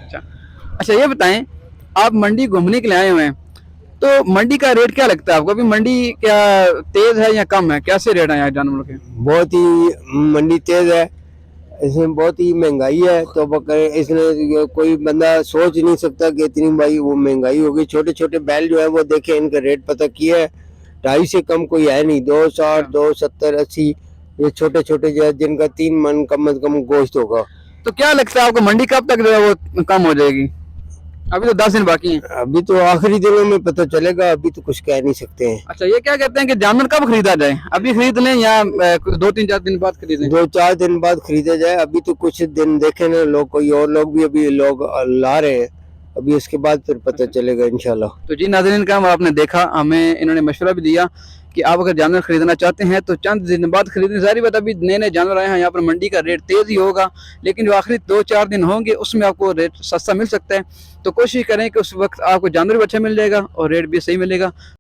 अच्छा अच्छा, ये बताएं, आप मंडी घूमने के लिए आए हुए हैं, तो मंडी का रेट क्या लगता है आपको? अभी मंडी क्या तेज है या कम है? कैसे रेट है यहाँ जानवरों के? बहुत ही मंडी तेज है, इसमें बहुत ही महंगाई है। तो इसमें कोई बंदा सोच नहीं सकता कि इतनी भाई वो महंगाई होगी। छोटे छोटे बैल जो है वो देखे, इनका रेट पता किया है, 2.5 से कम कोई है नहीं। 260, 270, 80, ये छोटे छोटे जो है जिनका 3 मन कम से कम गोश्त होगा। तो क्या लगता है आपको मंडी कब तक जो है वो कम हो जाएगी? अभी तो 10 दिन बाकी हैं। अभी तो आखिरी दिनों में पता चलेगा, अभी तो कुछ कह नहीं सकते हैं। अच्छा, ये क्या कहते हैं कि जानवर कब खरीदा जाए? अभी खरीद लें या 2-3-4 दिन बाद खरीदें? 2-4 दिन बाद खरीदा जाए। अभी तो कुछ दिन देखे ना लोग, कोई और लोग भी अभी लोग ला रहे हैं, अभी उसके बाद फिर पता चलेगा इंशाल्लाह। तो जी नाज़रीन का आपने देखा, हमें इन्होंने मशवरा भी दिया कि आप अगर जानवर खरीदना चाहते हैं तो चंद दिन बाद खरीदें। जारी बात, अभी नए नए जानवर आए हैं, यहाँ पर मंडी का रेट तेज़ ही होगा, लेकिन जो आखिरी 2-4 दिन होंगे उसमें आपको रेट सस्ता मिल सकता है। तो कोशिश करें कि उस वक्त आपको जानवर भी अच्छा मिल जाएगा और रेट भी सही मिलेगा।